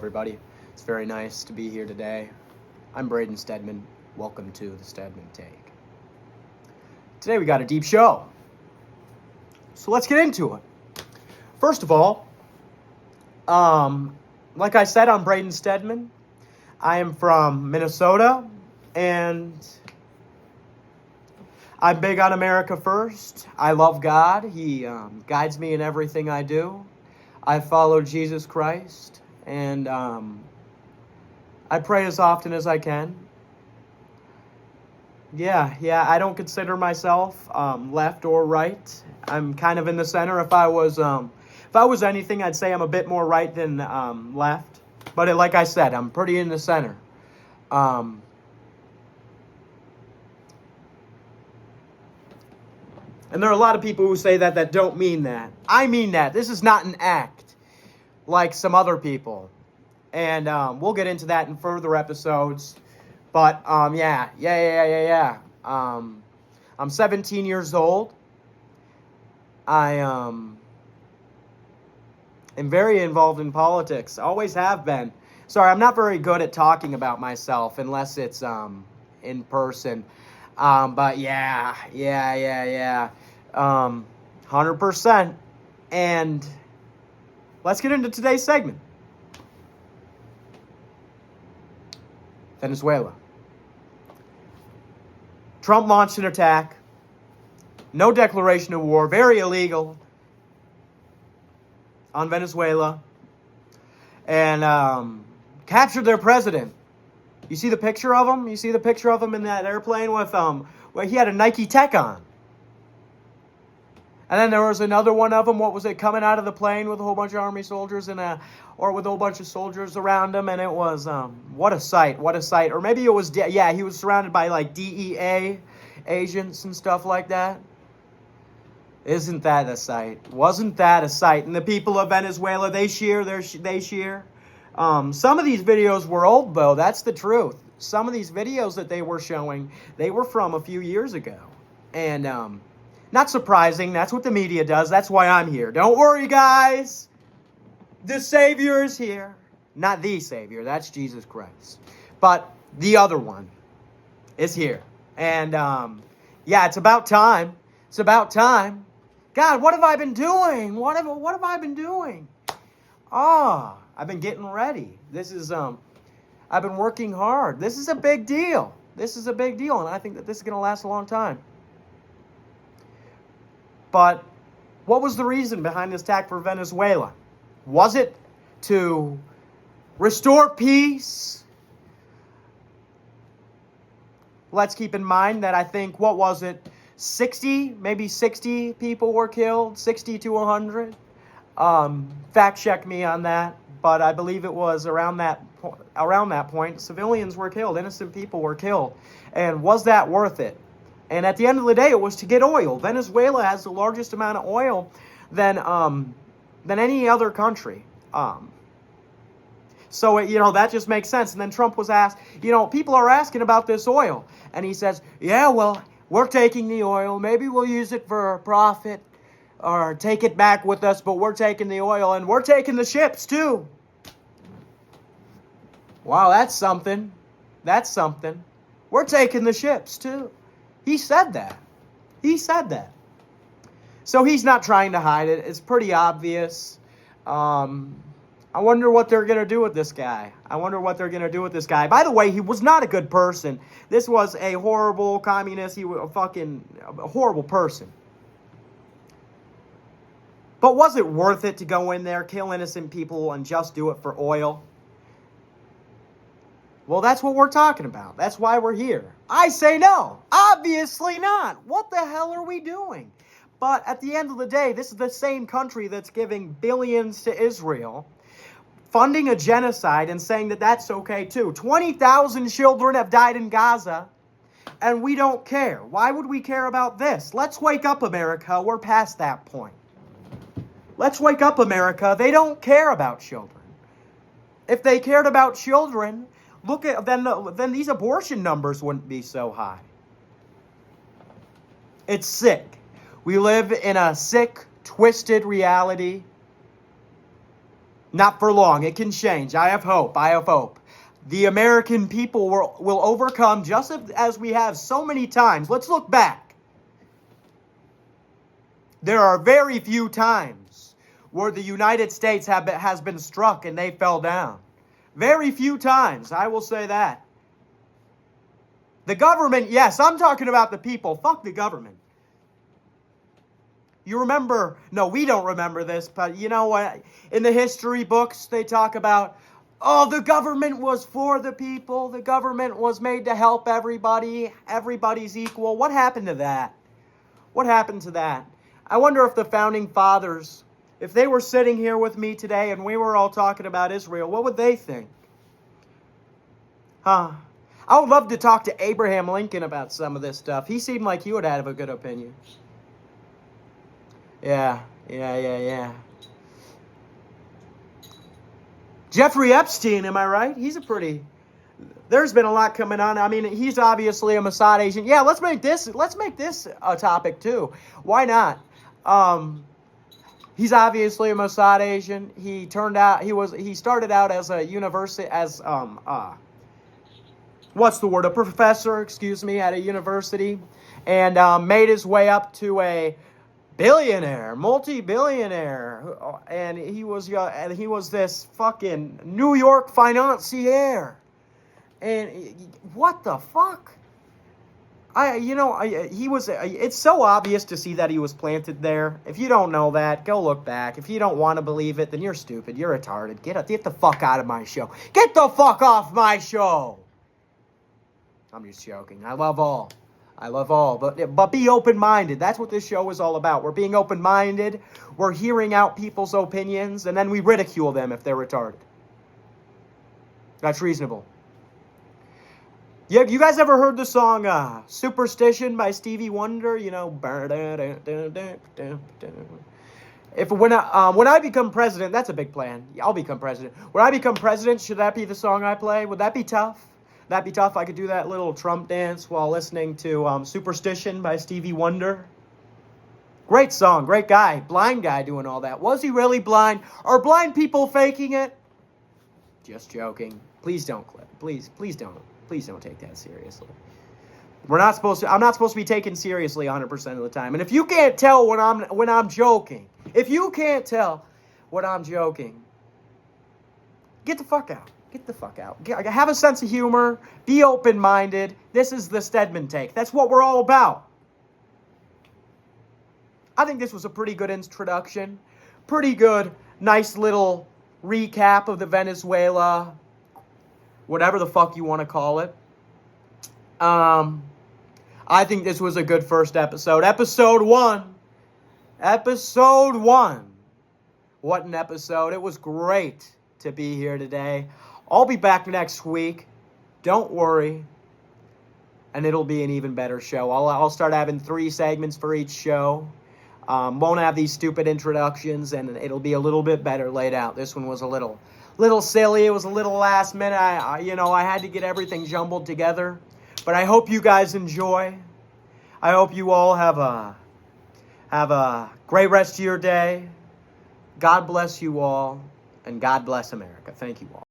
everybody. It's very nice to be here today. I'm Braden Stedman. Welcome to the Stedman Take. Today we got a deep show. So let's get into it. First of all, like I said, I'm Braden Stedman. I am from Minnesota, and I'm big on America first. I love God. He guides me in everything I do. I follow Jesus Christ, and I pray as often as I can. Yeah, I don't consider myself left or right. I'm kind of in the center. If I was anything, I'd say I'm a bit more right than left. But like I said, I'm pretty in the center. And there are a lot of people who say that don't mean that. I mean that. This is not an act like some other people. And we'll get into that in further episodes. But, yeah. I'm 17 years old. I am very involved in politics. Always have been. Sorry, I'm not very good at talking about myself unless it's in person. But yeah. 100%. And let's get into today's segment. Venezuela. Trump launched an attack. No declaration of war. Very illegal. On Venezuela. And captured their president. You see the picture of him? You see the picture of him in that airplane with where he had a Nike Tech on. And then there was another one of them. What was it? Coming out of the plane with a whole bunch of army soldiers or with a whole bunch of soldiers around him. And it was, what a sight. Or maybe it was, he was surrounded by like DEA agents and stuff like that. Isn't that a sight? Wasn't that a sight? And the people of Venezuela, they cheer. Some of these videos were old, though. That's the truth. Some of these videos that they were showing, they were from a few years ago. And, not surprising. That's what the media does. That's why I'm here. Don't worry, guys. The Savior is here. Not the Savior. That's Jesus Christ. But the other one is here. And, it's about time. It's about time. God, what have I been doing? What have I been doing? I've been getting ready. This is, I've been working hard. This is a big deal. And I think that this is going to last a long time. But what was the reason behind this attack for Venezuela? Was it to restore peace? Let's keep in mind that I think, 60 people were killed, 60 to 100. Fact check me on that, but I believe it was around that point. Civilians were killed, innocent people were killed. And was that worth it? And at the end of the day, it was to get oil. Venezuela has the largest amount of oil than any other country. So that just makes sense. And then Trump was asked, people are asking about this oil. And he says, we're taking the oil. Maybe we'll use it for profit or take it back with us, but we're taking the oil and we're taking the ships too. Wow, that's something. We're taking the ships too. He said that. So he's not trying to hide it. It's pretty obvious. I wonder what they're going to do with this guy. By the way, he was not a good person. This was a horrible communist. He was a horrible person. But was it worth it to go in there, kill innocent people, and just do it for oil? Well, that's what we're talking about. That's why we're here. I say no. Obviously not. What the hell are we doing? But at the end of the day, this is the same country that's giving billions to Israel, funding a genocide and saying that that's okay too. 20,000 children have died in Gaza, and we don't care. Why would we care about this? Let's wake up, America. We're past that point. Let's wake up, America. They don't care about children. If they cared about children, then these abortion numbers wouldn't be so high. It's sick. We live in a sick, twisted reality. Not for long. It can change. I have hope. I have hope. The American people will overcome just as we have so many times. Let's look back. There are very few times where the United States has been struck and they fell down. Very few times, I will say that. The government, yes, I'm talking about the people. Fuck the government. You remember, no, we don't remember this, but you know what? In the history books, they talk about, oh, the government was for the people. The government was made to help everybody. Everybody's equal. What happened to that? What happened to that? I wonder if the founding fathers, if they were sitting here with me today and we were all talking about Israel, what would they think? Huh? I would love to talk to Abraham Lincoln about some of this stuff. He seemed like he would have a good opinion. Yeah. Jeffrey Epstein, am I right? There's been a lot coming on. I mean, he's obviously a Mossad agent. Yeah, let's make this a topic too. Why not? He's obviously a Mossad agent. He started out as a a professor, at a university, and made his way up to a billionaire, multi-billionaire, and he was this fucking New York financier. And what the fuck? It's so obvious to see that he was planted there. If you don't know that, go look back. If you don't want to believe it, then you're stupid. You're retarded. Get the fuck out of my show. Get the fuck off my show. I'm just joking. I love all, but be open-minded. That's what this show is all about. We're being open-minded. We're hearing out people's opinions, and then we ridicule them if they're retarded. That's reasonable. Yeah, you guys ever heard the song "Superstition" by Stevie Wonder? You know, when I become president, that's a big plan. I'll become president. When I become president, should that be the song I play? Would that be tough? That'd be tough. I could do that little Trump dance while listening to Superstition by Stevie Wonder. Great song, great guy, blind guy doing all that. Was he really blind? Are blind people faking it? Just joking. Please don't clip. Please don't take that seriously. I'm not supposed to be taken seriously 100% of the time. And if you can't tell when I'm joking, get the fuck out. Get the fuck out. Have a sense of humor. Be open-minded. This is the Stedman take. That's what we're all about. I think this was a pretty good introduction. Pretty good, nice little recap of the Venezuela, whatever the fuck you want to call it. I think this was a good first episode. Episode 1. What an episode. It was great to be here today. I'll be back next week. Don't worry. And it'll be an even better show. I'll start having 3 segments for each show. Won't have these stupid introductions, and it'll be a little bit better laid out. This one was a little silly. It was a little last minute. I had to get everything jumbled together. But I hope you guys enjoy. I hope you all have a great rest of your day. God bless you all, and God bless America. Thank you all.